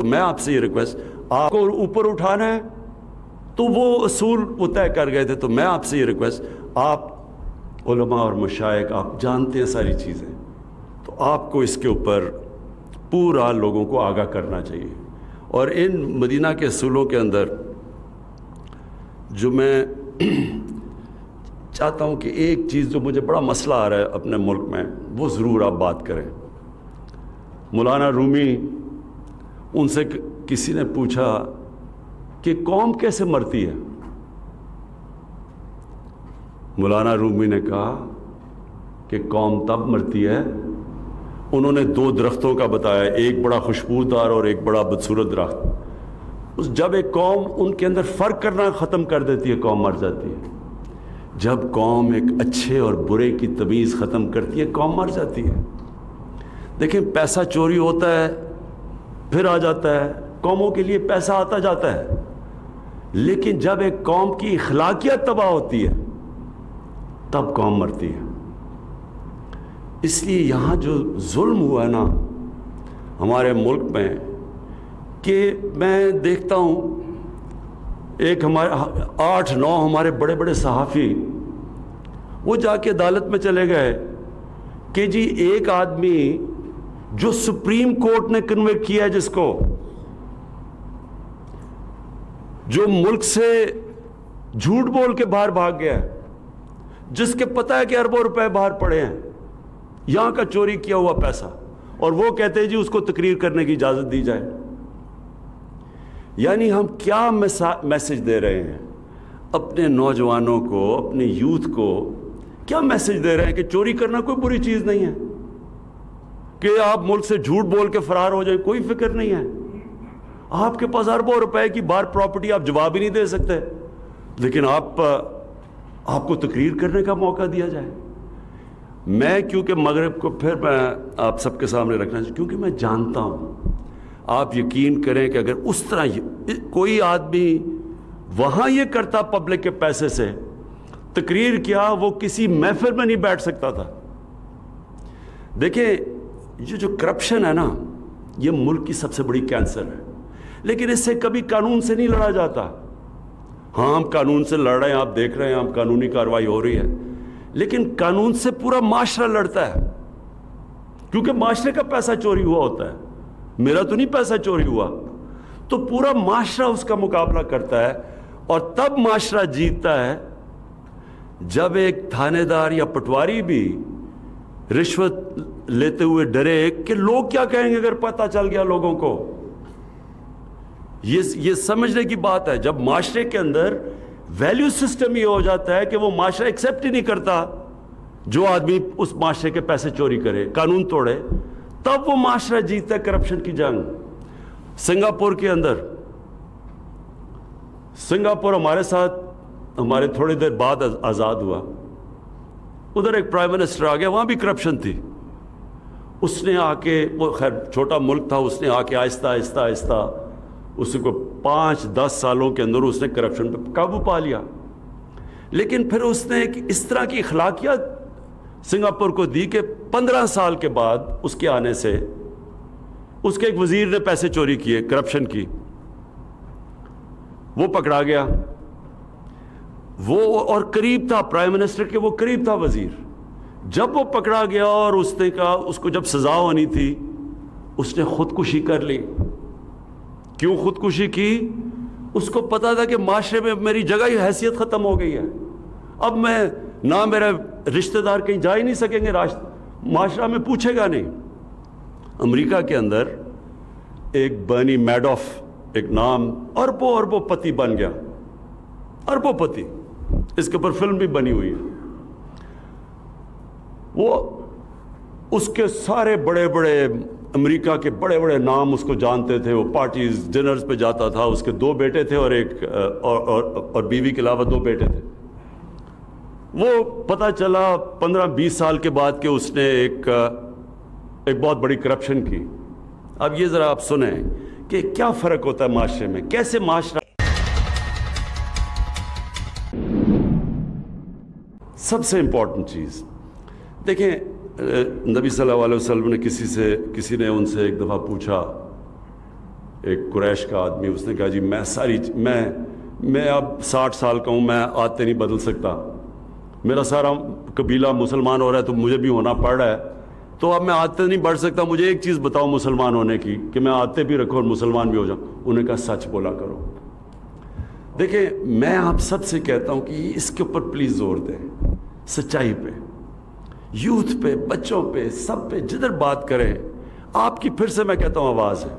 میں آپ سے یہ ریکویسٹ، آپ کو اوپر اٹھانا ہے تو وہ اصول وہ طے کر گئے تھے، تو میں آپ سے یہ ریکویسٹ، آپ علماء اور مشائخ آپ جانتے ہیں ساری چیزیں، تو آپ کو اس کے اوپر پورا لوگوں کو آگاہ کرنا چاہیے۔ اور ان مدینہ کے اصولوں کے اندر جو میں چاہتا ہوں کہ ایک چیز جو مجھے بڑا مسئلہ آ رہا ہے اپنے ملک میں، وہ ضرور آپ بات کریں۔ مولانا رومی، ان سے کسی نے پوچھا کہ قوم کیسے مرتی ہے؟ مولانا رومی نے کہا کہ قوم تب مرتی ہے، انہوں نے دو درختوں کا بتایا، ایک بڑا خوشبودار اور ایک بڑا بدصورت درخت۔ جب ایک قوم ان کے اندر فرق کرنا ختم کر دیتی ہے، قوم مر جاتی ہے۔ جب قوم ایک اچھے اور برے کی تمیز ختم کرتی ہے، قوم مر جاتی ہے۔ دیکھیں، پیسہ چوری ہوتا ہے پھر آ جاتا ہے، قوموں کے لیے پیسہ آتا جاتا ہے، لیکن جب ایک قوم کی اخلاقیات تباہ ہوتی ہے تب قوم مرتی ہے۔ اس لیے یہاں جو ظلم ہوا ہے نا ہمارے ملک میں، کہ میں دیکھتا ہوں ایک ہمارے 8-9 ہمارے بڑے بڑے صحافی وہ جا کے عدالت میں چلے گئے کہ جی ایک آدمی جو سپریم کورٹ نے کنوکٹ کیا ہے، جس کو جو ملک سے جھوٹ بول کے باہر بھاگ گیا ہے، جس کے پتہ ہے کہ اربوں روپے باہر پڑے ہیں، یہاں کا چوری کیا ہوا پیسہ، اور وہ کہتے ہیں جی اس کو تقریر کرنے کی اجازت دی جائے۔ یعنی ہم کیا میسج دے رہے ہیں اپنے نوجوانوں کو، اپنے یوتھ کو؟ کیا میسج دے رہے ہیں کہ چوری کرنا کوئی بری چیز نہیں ہے، کہ آپ ملک سے جھوٹ بول کے فرار ہو جائیں، کوئی فکر نہیں ہے؟ آپ کے پاس اربوں روپے کی باہر پراپرٹی، آپ جواب ہی نہیں دے سکتے، لیکن آپ کو تقریر کرنے کا موقع دیا جائے۔ میں کیونکہ مغرب کو پھر میں آپ سب کے سامنے رکھنا چاہوں، کیونکہ میں جانتا ہوں، آپ یقین کریں کہ اگر اس طرح کوئی آدمی وہاں یہ کرتا پبلک کے پیسے سے تقریر کیا، وہ کسی محفل میں نہیں بیٹھ سکتا تھا۔ دیکھیں، یہ جو کرپشن ہے نا، یہ ملک کی سب سے بڑی کینسر ہے، لیکن اس سے کبھی قانون سے نہیں لڑا جاتا۔ ہاں، ہم قانون سے لڑ رہے ہیں، آپ دیکھ رہے ہیں، ہم قانونی کارروائی ہو رہی ہے، لیکن قانون سے پورا معاشرہ لڑتا ہے، کیونکہ معاشرے کا پیسہ چوری ہوا ہوتا ہے، میرا تو نہیں پیسہ چوری ہوا، تو پورا معاشرہ اس کا مقابلہ کرتا ہے، اور تب معاشرہ جیتتا ہے جب ایک تھانے دار یا پٹواری بھی رشوت لیتے ہوئے ڈرے کہ لوگ کیا کہیں گے اگر پتہ چل گیا لوگوں کو۔ یہ سمجھنے کی بات ہے، جب معاشرے کے اندر ویلیو سسٹم یہ ہو جاتا ہے کہ وہ معاشرہ ایکسیپٹ ہی نہیں کرتا جو آدمی اس معاشرے کے پیسے چوری کرے، قانون توڑے، تب وہ معاشرہ جیتتا ہے کرپشن کی جنگ۔ سنگاپور کے اندر، سنگاپور ہمارے ساتھ ہمارے تھوڑی دیر بعد آزاد ہوا، ادھر ایک پرائم منسٹر آ گیا، وہاں بھی کرپشن تھی۔ اس نے آ کے، وہ خیر چھوٹا ملک تھا، اس نے آ کے آہستہ آہستہ آہستہ اس کو 5-10 سالوں کے اندر اس نے کرپشن پہ قابو پا لیا۔ لیکن پھر اس نے ایک اس طرح کی اخلاقیات سنگاپور کو دی کہ 15 سال کے بعد اس کے آنے سے اس کے ایک وزیر نے پیسے چوری کیے، کرپشن کی، وہ پکڑا گیا، وہ اور قریب تھا پرائم منسٹر کے، وہ قریب تھا وزیر۔ جب وہ پکڑا گیا اور اس نے کہا، اس کو جب سزا ہونی تھی، اس نے خودکشی کر لی۔ کیوں خودکشی کی؟ اس کو پتا تھا کہ معاشرے میں میری جگہ ہی حیثیت ختم ہو گئی ہے، اب میں نہ میرے رشتہ دار کہیں جا ہی نہیں سکیں گے، معاشرہ میں پوچھے گا نہیں۔ امریکہ کے اندر ایک برنی میڈوف، ایک نام، اربوں پتی بن گیا، اربوں پتی، اس کے اوپر فلم بھی بنی ہوئی ہے۔ وہ اس کے سارے بڑے بڑے امریکہ کے بڑے بڑے نام اس کو جانتے تھے، وہ پارٹیز ڈنرز پہ جاتا تھا، اس کے 2 بیٹے تھے اور ایک اور بیوی کے علاوہ 2 بیٹے تھے۔ وہ پتہ چلا 15-20 سال کے بعد کہ اس نے ایک بہت بڑی کرپشن کی۔ اب یہ ذرا آپ سنیں کہ کیا فرق ہوتا ہے معاشرے میں، کیسے معاشرہ۔ سب سے امپورٹنٹ چیز دیکھیں، نبی صلی اللہ علیہ وسلم نے کسی نے ان سے ایک دفعہ پوچھا ایک قریش کا آدمی، اس نے کہا جی میں اب 60 سال کا ہوں، میں عادتیں نہیں بدل سکتا، میرا سارا قبیلہ مسلمان ہو رہا ہے تو مجھے بھی ہونا پڑ رہا ہے، تو اب میں عادتیں نہیں بڑھ سکتا، مجھے ایک چیز بتاؤ مسلمان ہونے کی کہ میں عادتیں بھی رکھوں اور مسلمان بھی ہو جاؤں۔ انہوں نے کہا سچ بولا کرو۔ دیکھیں میں آپ سب سے کہتا ہوں کہ اس کے اوپر پلیز زور دیں، سچائی پہ، یوتھ پہ، بچوں پہ، سب پہ، جدھر بات کریں آپ کی پھر سے میں کہتا ہوں آواز ہے۔